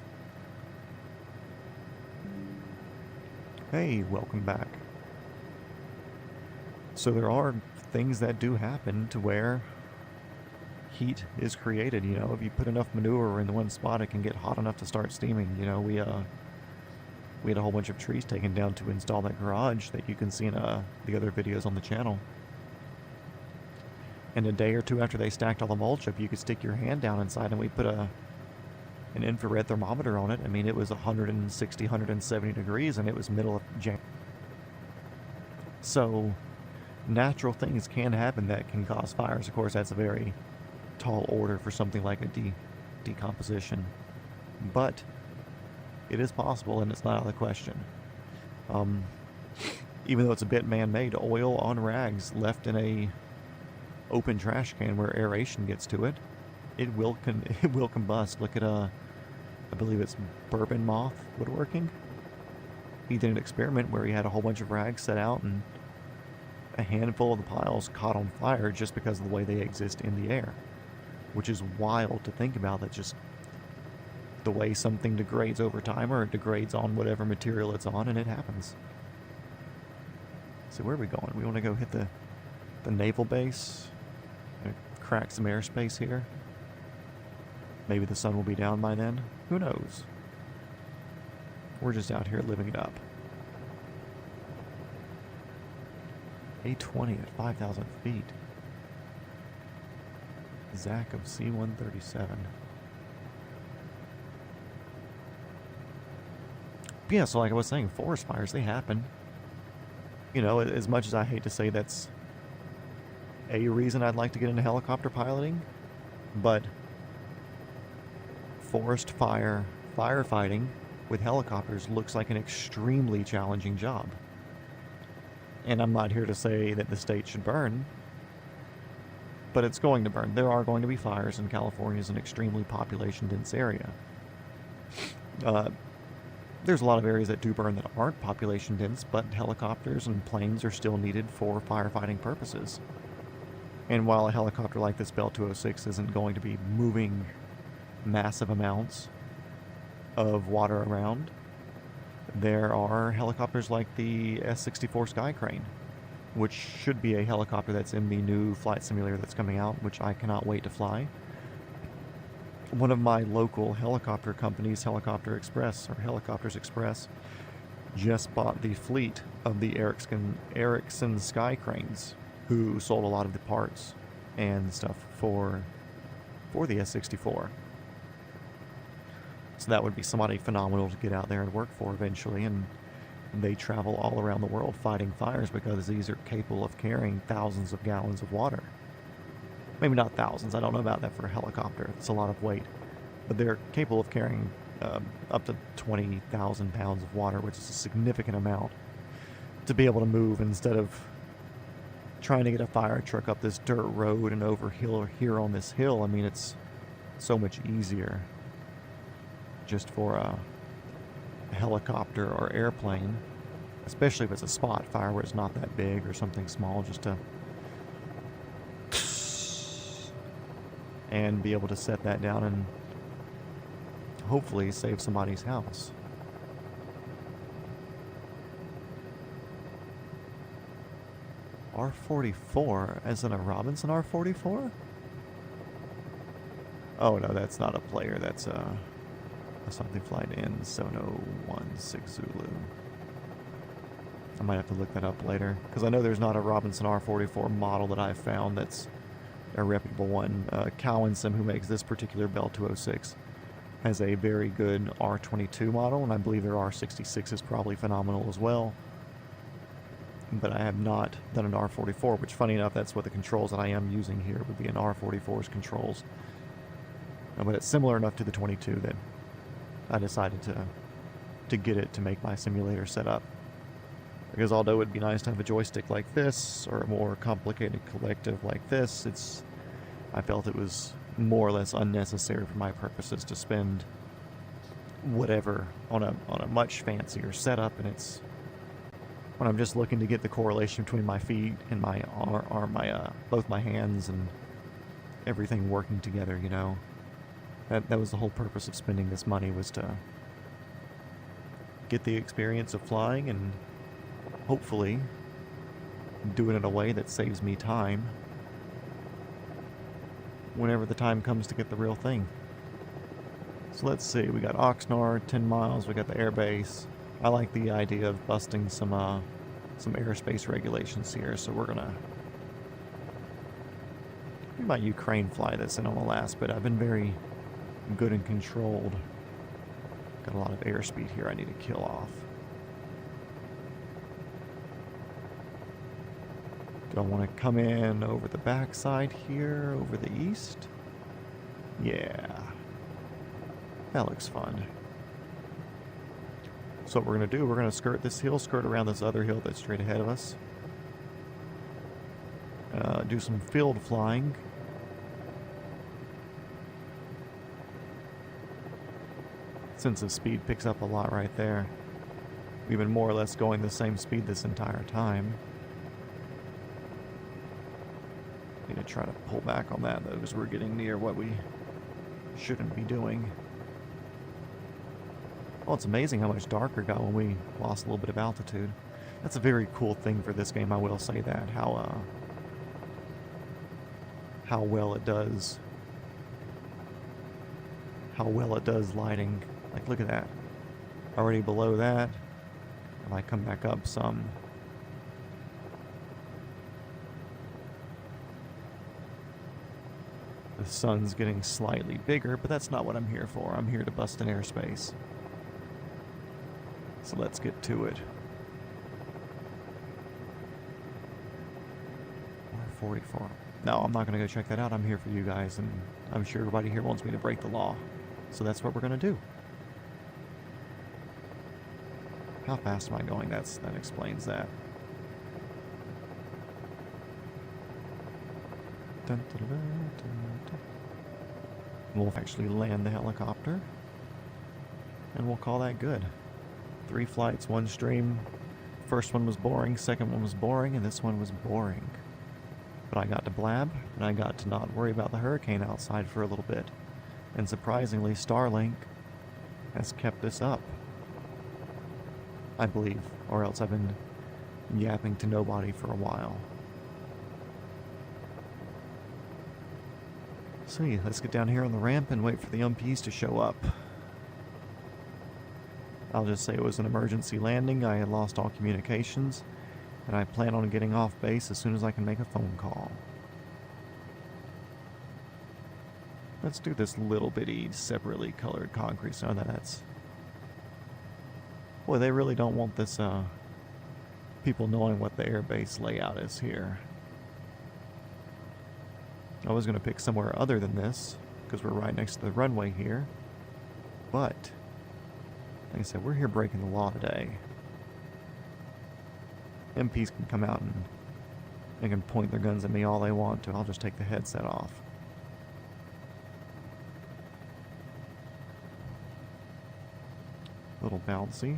Hey, welcome back. So there are things that do happen to where heat is created. You know, if you put enough manure in one spot, it can get hot enough to start steaming. You know, we had a whole bunch of trees taken down to install that garage that you can see in the other videos on the channel. And a day or two after they stacked all the mulch up, you could stick your hand down inside, and we put an infrared thermometer on it. I mean, it was 160, 170 degrees, and it was middle of January. So natural things can happen that can cause fires. Of course, that's a very tall order for something like a decomposition, but it is possible, and it's not out of the question. Even though it's a bit man-made, oil on rags left in a open trash can where aeration gets to it, it will combust. Look at I believe it's bourbon moth woodworking. He did an experiment where he had a whole bunch of rags set out, and a handful of the piles caught on fire just because of the way they exist in the air, which is wild to think about. That just the way something degrades over time, or it degrades on whatever material it's on, and it happens. So where are we going? We want to go hit the naval base, crack some airspace here. Maybe the sun will be down by then. Who knows? We're just out here living it up. A-20 at 5,000 feet. Zach of C-137. Yeah, so like I was saying, forest fires, they happen. You know, as much as I hate to say that's a reason I'd like to get into helicopter piloting, but forest fire firefighting with helicopters looks like an extremely challenging job. And I'm not here to say that the state should burn, but it's going to burn. There are going to be fires, and California is an extremely population-dense area. There's a lot of areas that do burn that aren't population-dense, but helicopters and planes are still needed for firefighting purposes. And while a helicopter like this Bell 206 isn't going to be moving massive amounts of water around, there are helicopters like the S-64 Sky Crane, which should be a helicopter that's in the new flight simulator that's coming out, which I cannot wait to fly. One of my local helicopter companies, Helicopters Express, just bought the fleet of the Ericsson Sky Cranes, who sold a lot of the parts and stuff for the S-64. So that would be somebody phenomenal to get out there and work for eventually, and they travel all around the world fighting fires because these are capable of carrying thousands of gallons of water. Maybe not thousands, I don't know about that for a helicopter, it's a lot of weight, but they're capable of carrying up to 20,000 pounds of water, which is a significant amount to be able to move instead of trying to get a fire truck up this dirt road and over here on this hill. I mean, it's so much easier just for a helicopter or airplane, especially if it's a spot fire where it's not that big or something small, just to and be able to set that down and hopefully save somebody's house. R44, as in a Robinson R44? Oh no, that's not a player, that's a something flight in Sono 16 Zulu. I might have to look that up later, because I know there's not a Robinson R44 model that I've found that's a reputable one. Cowansim, who makes this particular Bell 206, has a very good R22 model, and I believe their R66 is probably phenomenal as well. But I have not done an R44, which, funny enough, that's what the controls that I am using here would be an R44's controls. But it's similar enough to the 22 that I decided to get it to make my simulator setup. Because although it'd be nice to have a joystick like this, or a more complicated collective like this, I felt it was more or less unnecessary for my purposes to spend whatever on a much fancier setup, and it's when I'm just looking to get the correlation between my feet and my arm, both my hands and everything working together, you know. That was the whole purpose of spending this money, was to get the experience of flying and hopefully do it in a way that saves me time whenever the time comes to get the real thing. So let's see, we got Oxnard, 10 miles, we got the airbase. I like the idea of busting some airspace regulations here, so we might Ukraine fly this in on the last bit. I've been very good and controlled. Got a lot of airspeed here I need to kill off. Do I want to come in over the backside here, over the east? Yeah. That looks fun. So what we're going to do, we're going to skirt this hill, skirt around this other hill that's straight ahead of us. Do some field flying. Sense of speed picks up a lot right there. We've been more or less going the same speed this entire time. Need to try to pull back on that though, because we're getting near what we shouldn't be doing. Well, it's amazing how much darker it got when we lost a little bit of altitude. That's a very cool thing for this game, I will say that. How well it does. How well it does lighting. Like, look at that. Already below that. If I come back up some. The sun's getting slightly bigger, but that's not what I'm here for. I'm here to bust in airspace. So let's get to it. 44. No, I'm not going to go check that out. I'm here for you guys, and I'm sure everybody here wants me to break the law. So that's what we're going to do. How fast am I going? That explains that. Dun, dun, dun, dun, dun. We'll actually land the helicopter, and we'll call that good. 3 flights, 1 stream. First one was boring, second one was boring, and this one was boring. But I got to blab, and I got to not worry about the hurricane outside for a little bit. And surprisingly, Starlink has kept this up. I believe, or else I've been yapping to nobody for a while. So yeah, let's get down here on the ramp and wait for the UMPs to show up. I'll just say it was an emergency landing. I had lost all communications, and I plan on getting off base as soon as I can make a phone call. Let's do this little bitty separately colored concrete stone. That's... Boy, they really don't want this, people knowing what the airbase layout is here. I was going to pick somewhere other than this, because we're right next to the runway here. But, like I said, we're here breaking the law today. MPs can come out and they can point their guns at me all they want to. I'll just take the headset off. A little bouncy,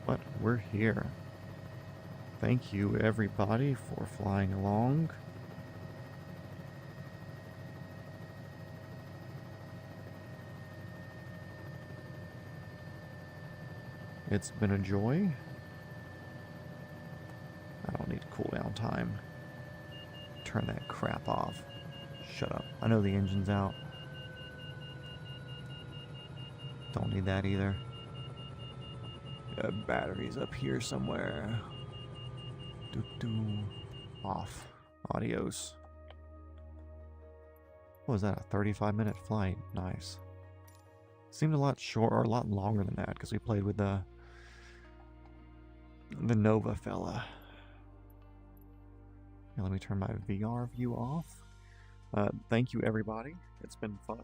but we're here. Thank you, everybody, for flying along. It's been a joy. I don't need cooldown time. Turn that crap off. Shut up. I know the engine's out. Don't need that either. Batteries up here somewhere. Off. Adios. What was that? A 35-minute flight? Nice. Seemed a lot short, or a lot longer than that, because we played with the Nova fella. Now let me turn my VR view off. Thank you, everybody. It's been fun.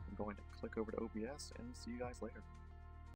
I'm going to click over to OBS and see you guys later.